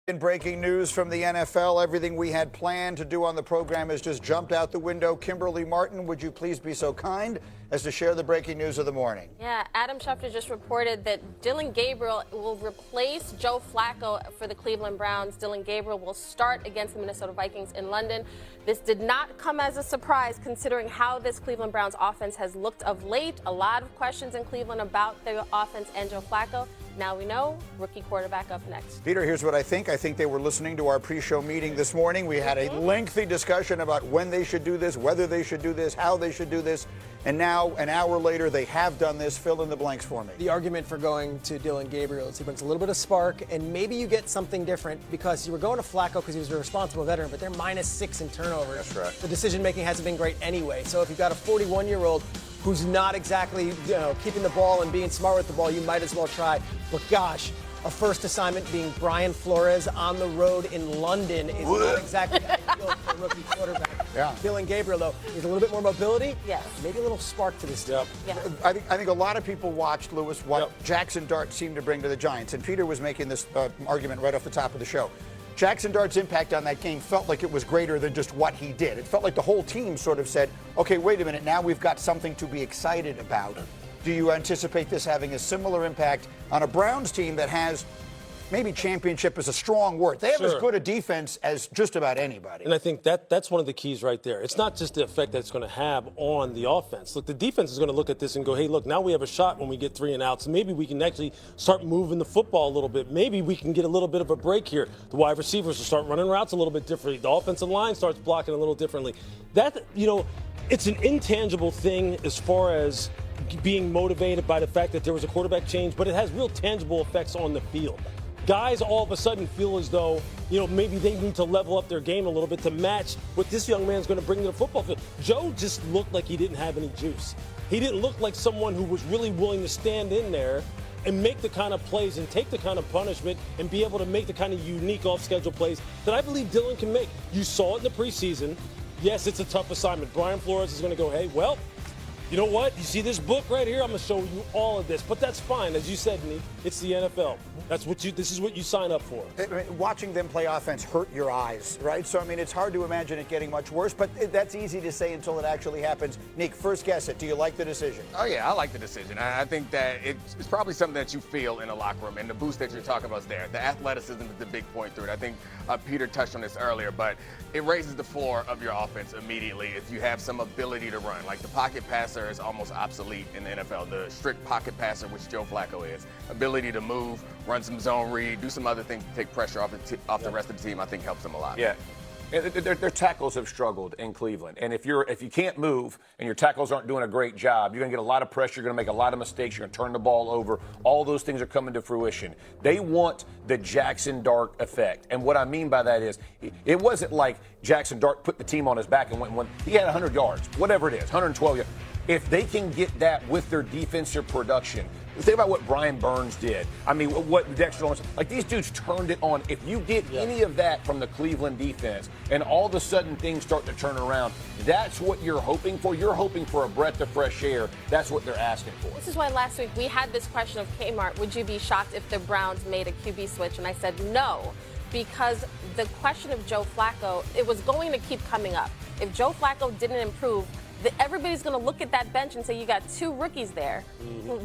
In breaking news from the NFL, everything we had planned to do on the program has just jumped out the window. Kimberly Martin, would you please be so kind as to share the breaking news of the morning? Yeah, Adam Schefter just reported that Dillon Gabriel will replace Joe Flacco for the Cleveland Browns. Dillon Gabriel will start against the Minnesota Vikings in London. This did not come as a surprise considering how this Cleveland Browns offense has looked of late. A lot of questions in Cleveland about their offense and Joe Flacco. Now we know, rookie quarterback up next. Peter, here's what I think. I think they were listening to our pre-show meeting this morning. We had a lengthy discussion about when they should do this, whether they should do this, how they should do this. And now, an hour later, they have done this. Fill in the blanks for me. The argument for going to Dillon Gabriel is he brings a little bit of spark, and maybe you get something different because you were going to Flacco because he was a responsible veteran, but they're -6 in turnovers. That's right. The decision-making hasn't been great anyway. So if you've got a 41-year-old who's not exactly, keeping the ball and being smart with the ball, you might as well try. But gosh, a first assignment being Brian Flores on the road in London is not exactly ideal for a rookie quarterback. Yeah. Dillon Gabriel, though, is a little bit more mobility. Yes. Maybe a little spark to this team. Yeah. I think a lot of people watched, Lewis, what Jackson Dart seemed to bring to the Giants. And Peter was making this argument right off the top of the show. Jackson Dart's impact on that game felt like it was greater than just what he did. It felt like the whole team sort of said, okay, wait a minute, now we've got something to be excited about. Do you anticipate this having a similar impact on a Browns team that has, maybe championship is a strong word, they have as good a defense as just about anybody? And I think that's one of the keys right there. It's not just the effect that it's going to have on the offense. Look, the defense is going to look at this and go, hey, look, now we have a shot when we get 3 and outs. Maybe we can actually start moving the football a little bit. Maybe we can get a little bit of a break here. The wide receivers will start running routes a little bit differently. The offensive line starts blocking a little differently. That, it's an intangible thing as far as being motivated by the fact that there was a quarterback change, but it has real tangible effects on the field. Guys all of a sudden feel as though, maybe they need to level up their game a little bit to match what this young man's going to bring to the football field. Joe just looked like he didn't have any juice. He didn't look like someone who was really willing to stand in there and make the kind of plays and take the kind of punishment and be able to make the kind of unique off-schedule plays that I believe Dillon can make. You saw it in the preseason. Yes, it's a tough assignment. Brian Flores is going to go, hey, well, you know what? You see this book right here? I'm going to show you all of this. But that's fine. As you said, Nick, it's the NFL. This is what you sign up for. Watching them play offense hurt your eyes, right? So, it's hard to imagine it getting much worse, but that's easy to say until it actually happens. Nick, first guess it. Do you like the decision? Oh, yeah, I like the decision. I think that it's probably something that you feel in a locker room, and the boost that you're talking about is there. The athleticism is the big point through it. I think Peter touched on this earlier, but it raises the floor of your offense immediately if you have some ability to run. Like the pocket passer is almost obsolete in the NFL. The strict pocket passer, which Joe Flacco is. Ability to move, run some zone read, do some other things to take pressure off the rest of the team, I think helps them a lot. Yeah. Their tackles have struggled in Cleveland. And if you can't move and your tackles aren't doing a great job, you're going to get a lot of pressure, you're going to make a lot of mistakes, you're going to turn the ball over. All those things are coming to fruition. They want the Jackson Dart effect. And what I mean by that is it wasn't like Jackson Dart put the team on his back and went, he had 100 yards, whatever it is, 112 yards. If they can get that with their defensive production, think about what Brian Burns did. What Dexter Lawrence, these dudes turned it on. If you get any of that from the Cleveland defense and all of a sudden things start to turn around, that's what you're hoping for. You're hoping for a breath of fresh air. That's what they're asking for. This is why last week we had this question of Kmart, would you be shocked if the Browns made a QB switch? And I said no, because the question of Joe Flacco, it was going to keep coming up. If Joe Flacco didn't improve, everybody's going to look at that bench and say, you got 2 rookies there.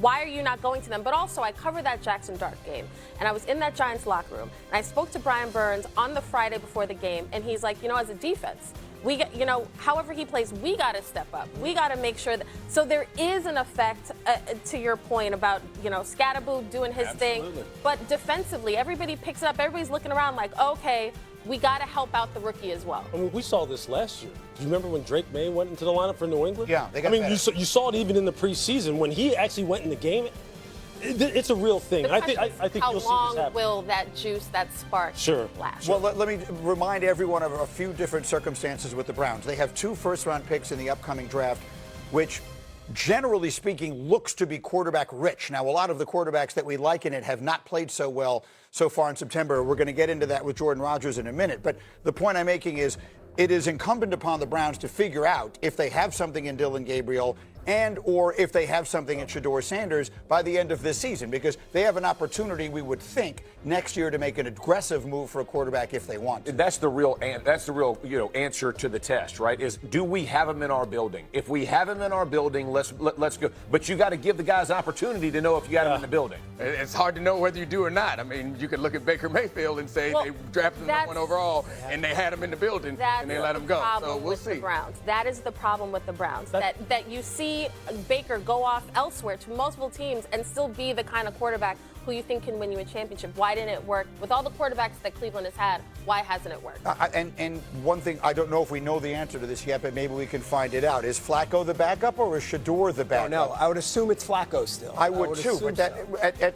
Why are you not going to them? But also, I covered that Jackson Dart game, and I was in that Giants locker room, and I spoke to Brian Burns on the Friday before the game, and he's like, as a defense, we get, however he plays, we got to step up. We got to make sure that. So there is an effect, to your point about, Scatterboo doing his thing. But defensively, everybody picks it up. Everybody's looking around like, okay, we got to help out the rookie as well. We saw this last year. Do you remember when Drake May went into the lineup for New England? Yeah, they got better. You saw it even in the preseason when he actually went in the game. It's a real thing. I think you'll see this happen. How long will that juice, that spark last? Well, let me remind everyone of a few different circumstances with the Browns. They have 2 first-round picks in the upcoming draft, which, generally speaking, looks to be quarterback rich. Now, a lot of the quarterbacks that we like in it have not played so well so far in September. We're going to get into that with Jordan Rodgers in a minute. But the point I'm making is it is incumbent upon the Browns to figure out if they have something in Dillon Gabriel and or if they have something in Shedeur Sanders by the end of this season, because they have an opportunity, we would think, next year to make an aggressive move for a quarterback if they want to. That's the real answer to the test, right? Is do we have him in our building? If we have him in our building, let's go. But you got to give the guys an opportunity to know if you got him in the building. It's hard to know whether you do or not. I mean, you could look at Baker Mayfield and say they drafted him number 1 overall and they had him in the building and they let him go. So we'll see. The Browns. That is the problem with the Browns. That you see Baker go off elsewhere to multiple teams and still be the kind of quarterback who you think can win you a championship. Why didn't it work? With all the quarterbacks that Cleveland has had, why hasn't it worked? And one thing, I don't know if we know the answer to this yet, but maybe we can find it out. Is Flacco the backup or is Shedeur the backup? No, I would assume it's Flacco still. I would too, but at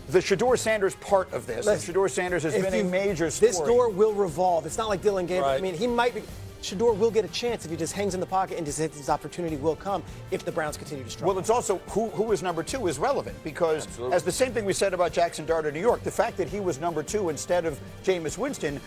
the Shedeur Sanders part of this, and Shedeur Sanders has been a major story. This door will revolve. It's not like Dylan Gabriel. Right. I mean, he might be. Shedeur will get a chance if he just hangs in the pocket and just his opportunity will come if the Browns continue to struggle. Well, it's also who is number 2 is relevant because as the same thing we said about Jackson Dart of New York, the fact that he was number 2 instead of Jameis Winston,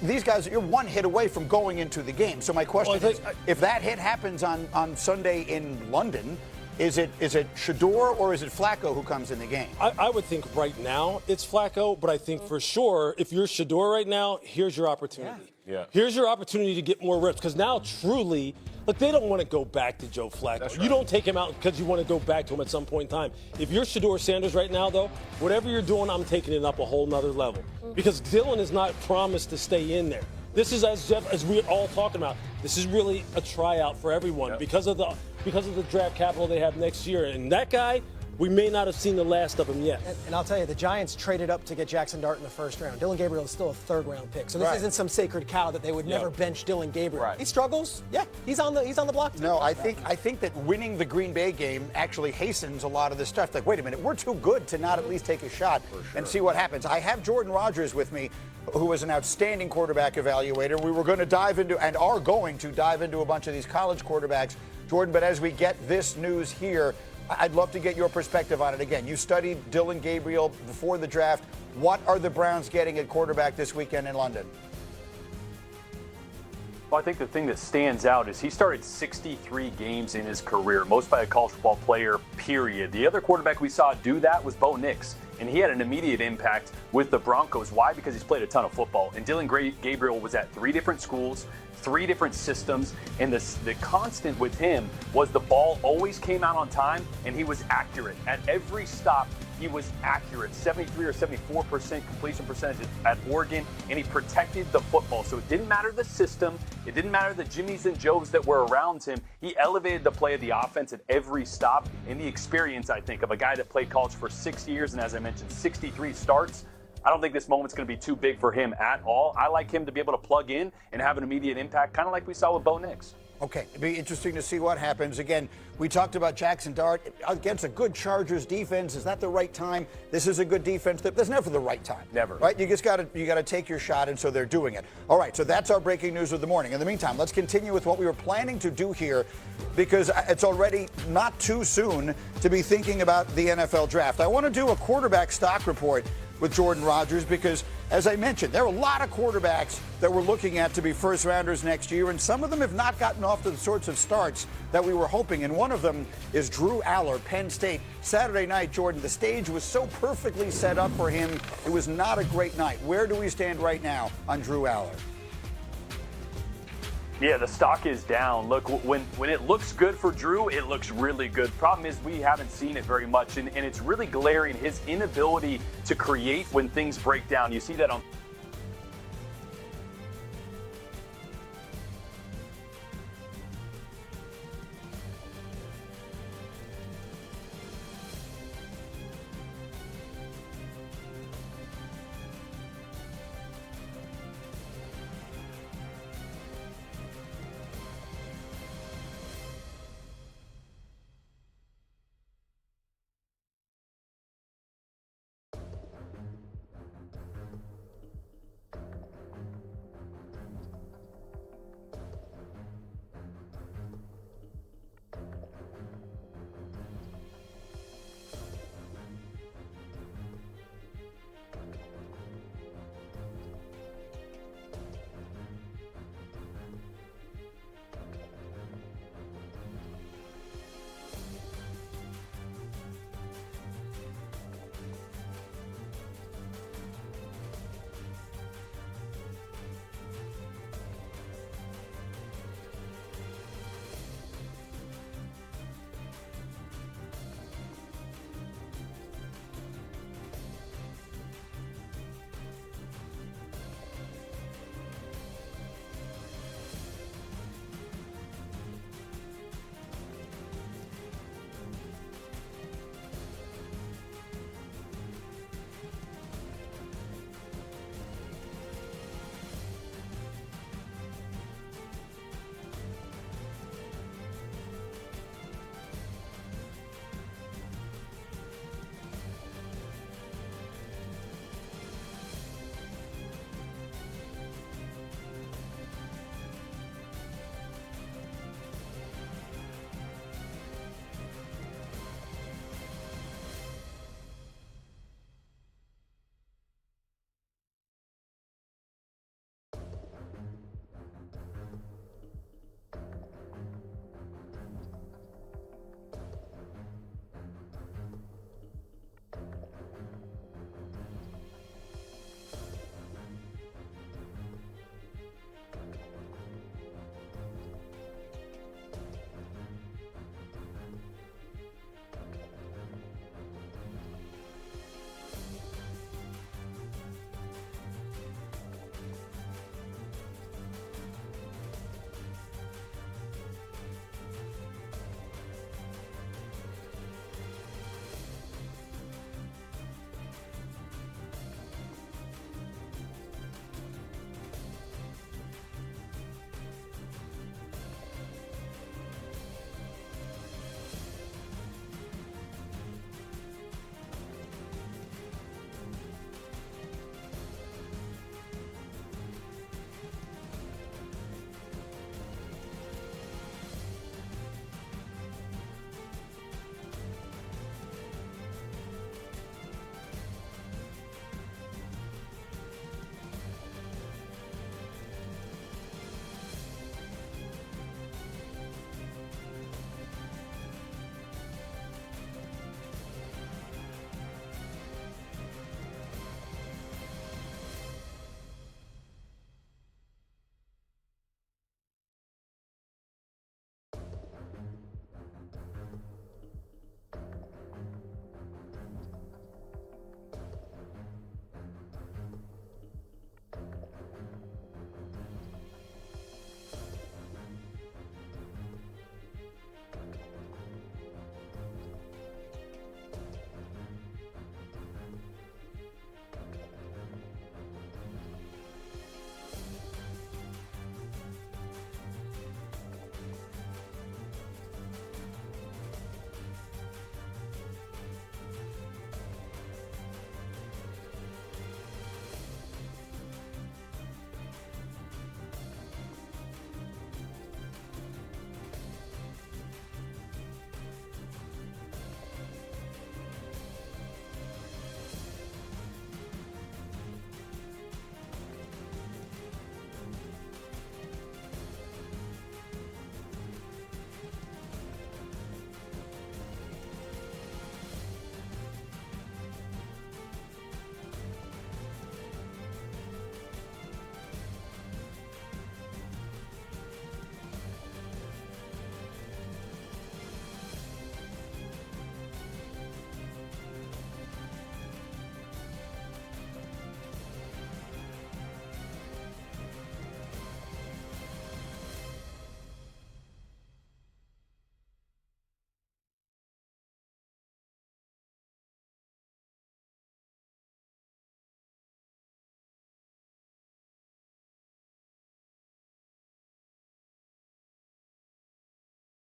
these guys, you're one hit away from going into the game. So my question is, if that hit happens on Sunday in London, is it Shedeur or is it Flacco who comes in the game? I would think right now it's Flacco, but I think for sure if you're Shedeur right now, here's your opportunity. Yeah. Here's your opportunity to get more reps because now truly, look, they don't want to go back to Joe Flacco. That's right. You don't take him out because you want to go back to him at some point in time. If you're Shedeur Sanders right now, though, whatever you're doing, I'm taking it up a whole nother level because Dylan is not promised to stay in there. This is, as we're all talking about, this is really a tryout for everyone because of the draft capital they have next year. And that guy, we may not have seen the last of him yet. And I'll tell you, the Giants traded up to get Jackson Dart in the first round. Dylan Gabriel is still a third-round pick, so this isn't some sacred cow that they would never bench Dylan Gabriel. Right. He struggles. Yeah, he's on the block. No, I think that winning the Green Bay game actually hastens a lot of this stuff. Like, wait a minute, we're too good to not at least take a shot and see what happens. I have Jordan Rodgers with me, who is an outstanding quarterback evaluator. We were going to dive into and are going to dive into a bunch of these college quarterbacks, Jordan. But as we get this news here, I'd love to get your perspective on it. Again, you studied Dylan Gabriel before the draft. What are the Browns getting at quarterback this weekend in London? Well, I think the thing that stands out is he started 63 games in his career, most by a college football player, period. The other quarterback we saw do that was Bo Nix, and he had an immediate impact with the Broncos. Why? Because he's played a ton of football. And Dylan Gabriel was at 3 different schools, 3 different systems, and the constant with him was the ball always came out on time, and he was accurate. At every stop, he was accurate, 73 or 74% completion percentage at Oregon, and he protected the football. So it didn't matter the system. It didn't matter the Jimmies and Joes that were around him. He elevated the play of the offense at every stop, and the experience, I think, of a guy that played college for 6 years and, as I mentioned, 63 starts. I don't think this moment's going to be too big for him at all. I like him to be able to plug in and have an immediate impact, kind of like we saw with Bo Nix. Okay, it'll be interesting to see what happens. Again, we talked about Jackson Dart against a good Chargers defense. Is that the right time? This is a good defense. There's never the right time. Never. Right? You got to take your shot, and so they're doing it. All right, so that's our breaking news of the morning. In the meantime, let's continue with what we were planning to do here because it's already not too soon to be thinking about the NFL draft. I want to do a quarterback stock report with Jordan Rodgers because, as I mentioned, there are a lot of quarterbacks that we're looking at to be first rounders next year, and some of them have not gotten off to the sorts of starts that we were hoping, and one of them is Drew Aller, Penn State. Saturday night, Jordan, the stage was so perfectly set up for him. It was not a great night. Where do we stand right now on Drew Aller? Yeah, the stock is down. Look, when it looks good for Drew, it looks really good. Problem is we haven't seen it very much, and it's really glaring, his inability to create when things break down. You see that on